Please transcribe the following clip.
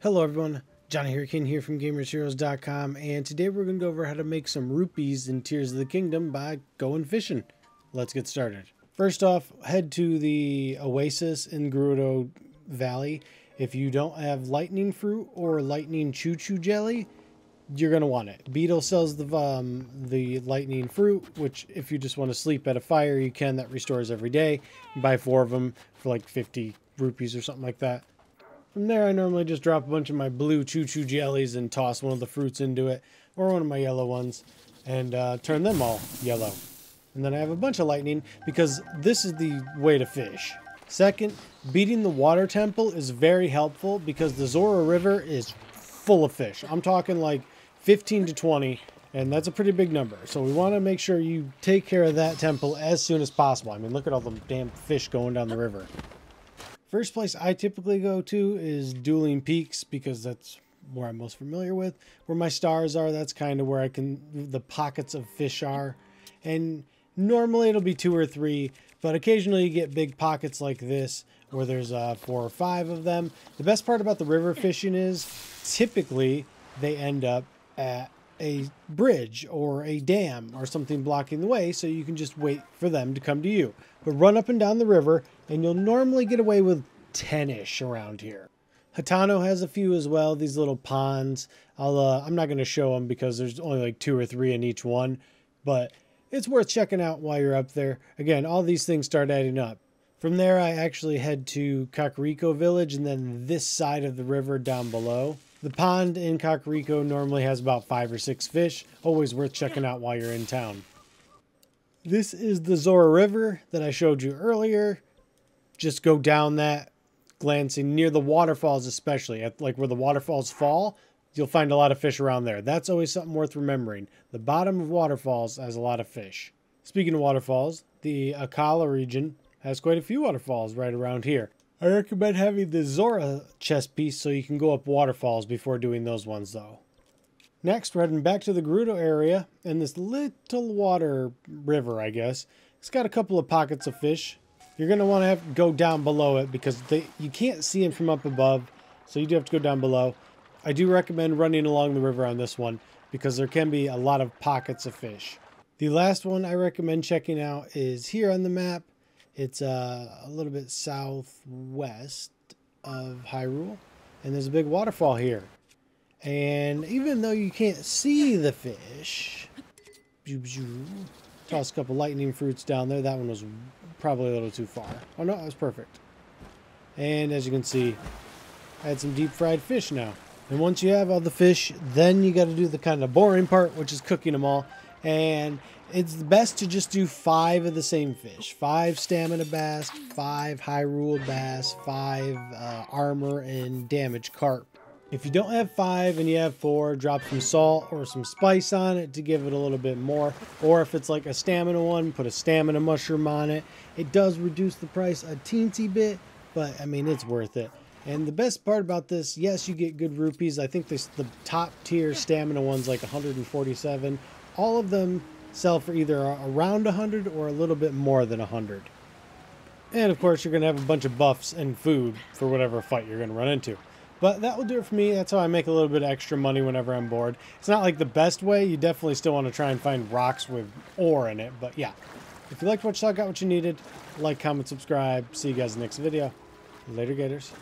Hello everyone, Johnny Hurricane here from GamersHeroes.com, and today we're going to go over how to make some rupees in Tears of the Kingdom by going fishing. Let's get started. First off, head to the Oasis in Gerudo Valley. If you don't have lightning fruit or lightning choo-choo jelly, you're going to want it. Beetle sells the lightning fruit, which if you just want to sleep at a fire, you can. That restores every day. You buy 4 of them for like 50 rupees or something like that. From there, I normally just drop a bunch of my blue choo-choo jellies and toss one of the fruits into it, or one of my yellow ones, and turn them all yellow. And then I have a bunch of lightning, because this is the way to fish. Second, beating the water temple is very helpful, because the Zora River is full of fish. I'm talking like 15 to 20, and that's a pretty big number. So we want to make sure you take care of that temple as soon as possible. I mean, look at all the damn fish going down the river. First place I typically go to is Dueling Peaks, because that's where I'm most familiar with. Where my stars are, that's kind of where the pockets of fish are. And normally it'll be 2 or 3, but occasionally you get big pockets like this where there's 4 or 5 of them. The best part about the river fishing is typically they end up at a bridge or a dam or something blocking the way, so you can just wait for them to come to you. But run up and down the river and you'll normally get away with 10-ish around here. Hutano has a few as well, these little ponds. I'm not going to show them because there's only like 2 or 3 in each one, but it's worth checking out while you're up there. Again, all these things start adding up. From there, I actually head to Kakariko Village and then this side of the river down below. The pond in Kakariko normally has about 5 or 6 fish. Always worth checking out while you're in town. This is the Zora River that I showed you earlier. Just go down that, glancing near the waterfalls especially. At like where the waterfalls fall, you'll find a lot of fish around there. That's always something worth remembering. The bottom of waterfalls has a lot of fish. Speaking of waterfalls, the Akala region has quite a few waterfalls right around here. I recommend having the Zora chest piece so you can go up waterfalls before doing those ones though. Next, we're heading back to the Gerudo area, and this little water river, I guess. It's got a couple of pockets of fish. You're going to want to have to go down below it because you can't see them from up above, so you do have to go down below. I do recommend running along the river on this one because there can be a lot of pockets of fish. The last one I recommend checking out is here on the map. It's a little bit southwest of Hyrule, and there's a big waterfall here. And even though you can't see the fish, toss a couple lightning fruits down there. That one was probably a little too far. Oh no, that was perfect. And as you can see, I had some deep fried fish now. And once you have all the fish, then you got to do the kind of boring part, which is cooking them all. And it's best to just do 5 of the same fish. 5 stamina bass, 5 Hyrule bass, 5 armor and damage carp. If you don't have 5 and you have 4, drop some salt or some spice on it to give it a little bit more. Or if it's like a stamina one, put a stamina mushroom on it. It does reduce the price a teensy bit, but I mean, it's worth it. And the best part about this, yes, you get good rupees. I think the top tier stamina one's like 147. All of them sell for either around 100 or a little bit more than 100. And of course, you're going to have a bunch of buffs and food for whatever fight you're going to run into. But that will do it for me. That's how I make a little bit of extra money whenever I'm bored. It's not like the best way. You definitely still want to try and find rocks with ore in it. But yeah, if you liked what you saw, got what you needed, like, comment, subscribe. See you guys in the next video. Later, Gators.